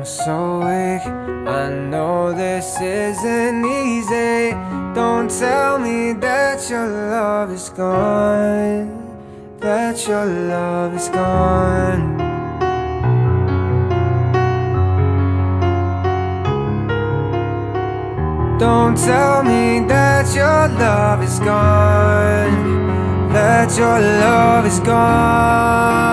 so weak. I know this isn't easy. Don't tell me that your love is gone, that your love is gone. Don't tell me that your love is gone, that your love is gone.